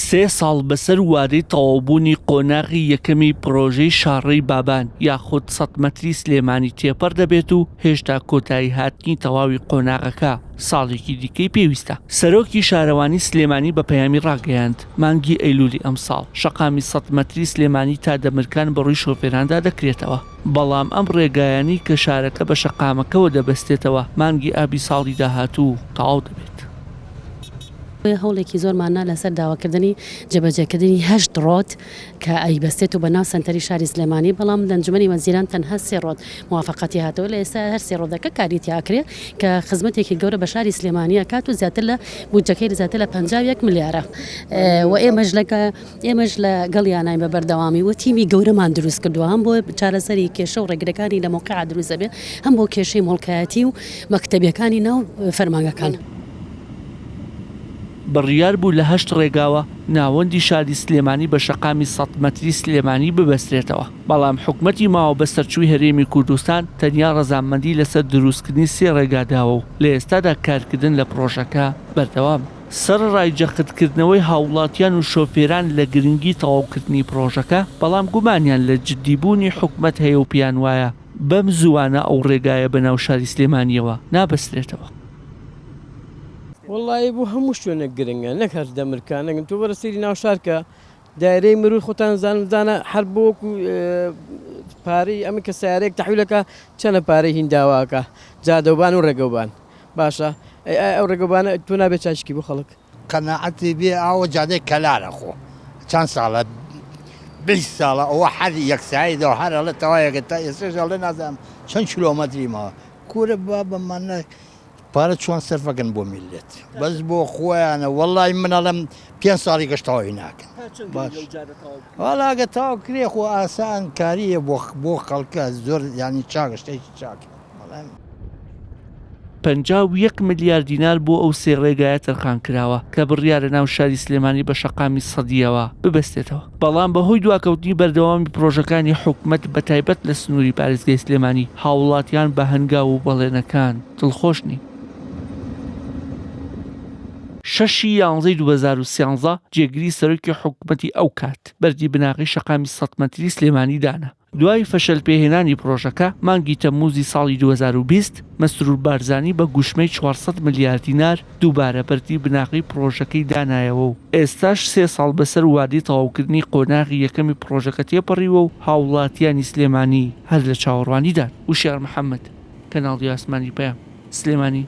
سێ ساڵ بەسەر وادەی تەواوبوونی قۆناغی یەکەمی پرۆژەی شارڕەی بابان یاخود 100 مەتری سلێمانی تێپەر دەبێت و هێشتا کۆتایی هاتنی تەواوی قۆناغەکە ساڵێکی دیکەی پێویستە. سەرۆکی شارەوانی سلێمانی بە پەیامی ڕاگەیاند مانگی ئەیلولی ئەمساڵ شەقامی 100 مەتری سلێمانی تا دەمرکان بەڕووی شۆفێراندا دەکرێتەوە، بەڵام ئەم ڕێگایانی کە شارەکە بە شەقامەکەەوە دەبەستێتەوە مانگی ئابی ساڵی داهاتوو تەواو دەبێت. هەوڵێکی زۆرماننا لەسەر داواکردنی جێبەجێکردنی 8 ڕۆت کە ئەیبەستێت و بەناو سەنتەری شاری سلێمانی، بەڵام دەنجمەنی وەزیران تەنها 3 ڕۆت موافقەتی هاتەوە. لە ئێستا هەر 3 ڕۆدەکە کاریتی ئاکرێ کە خزمەتێکی گەورە بە شاری سلێمانی ئەکات و زیاتر لە بودجەکەی زیاتر لە 51 ملیارە و ئێمەش لە گەڵیانای بە بەردەوامی و تیمی گەورەمان دروست کردووە، هەم بۆ چارەسەری کێشە و ڕێگرەکانی لە موقع دروست دەبێت، هەم بۆ کێشەی مڵکایەتی و مەکتەبیەکانی ناو فەرمانگەکان. بڕیار بوو لە 8 ڕێگاوە ناوەندی شاری سلێمانی بە شەقامی 100 مەتری سلێمانی ببەسترێتەوە، بەڵام حکومەتی ماوە بە سەرچووی هەرێمی کوردستان تەنیا ڕەزامەندی لەسەر دروستکردنی 3 ڕێگاداوە و لە ئێستادا کارکردن لە پرۆژەکە بەردەوام. سەرڕای جەختکردنەوەی هاوڵاتیان و شۆفێران لە گرنگی تەواوکردنی پرۆژەکە، بەڵام گومانیان لە جددیبوونی حکومەت هەیە و پیان وایە بەم زوانە ئەو ڕێگایە بەناو شاری سلێمانیەوە نابەسترێتەوە. وڵی بۆ هەموو شوێنە گرنگە نەک هەر دەمرکانەگەن تۆ بەرەسەری ناو شارکە دایرەی مرور خۆتان زانزانە هەر بۆکو پارەی ئەمە کە سیارەیەک تەحویلەکە چەنە پارەی هینداواکە جادەوبان و ڕێگەوبان باشە ئەو ڕێگەوبانە تۆ نابێت چاشکی بۆ خەڵک قەناعەتی بێ ئاوە جادەی کەلارە خۆ چەند ساڵە 20 ساڵە ئەوە هەر یەکساییدەوە هەر هەڵە تەوایەکە تا ئێستاش هەڵێ نازانم چەند کیلۆمەتری ماوە کورە با بەمانە پارە چۆن سەرفەکەن بۆ میلێت بەس بۆ خۆیانە وەڵی منەڵم 5 ساڵی گەشتەوەی ناکەن وەڵاگە تاو کرێ خۆ ئاسان کاریە بۆ خەڵکە زۆر ینی چاگەشتێکی چاکە 51 ملیار دینار بۆ ئەو 3 ڕێگایە تەرخان کراوە کە بڕیارە ناو شاری سلێمانی بە شەقامی سەدیەوە ببەستێتەوە، بەڵام بەهۆی دواکەوتنی بەردەوامی پرۆژەکانی حکومەت بەتایبەت لە سنووری پارێزگای سلێمانی هاوڵاتیان بە هەنگاو و بەڵێنەکان دڵخۆشنی. 6 یانزەی 2013 جێگیری سەرۆکی حکومەتی ئەو کات بەردی بناغی شەقامی 100 مەتری سلێمانی دانا. دوای فەشەل پێهێنانی پرۆژەکە مانگی تەمموزی ساڵی 2020 مەسرور بارزانی بە گوشمەی 400 ملیار دینار دووبارە بەردی بناغی پرۆژەکەی دانایەوە و ئێستاش 3 ساڵ بەسەر وادەی تەواوکردنی قۆناغی یەکەمی پرۆژەکە تێپەڕیوە و هاوڵاتیانی سلێمانی هەر لە چاوەڕوانیدان. وشیار محەممەد، کەناڵی ئاسمانی پەیام، سلێمانی.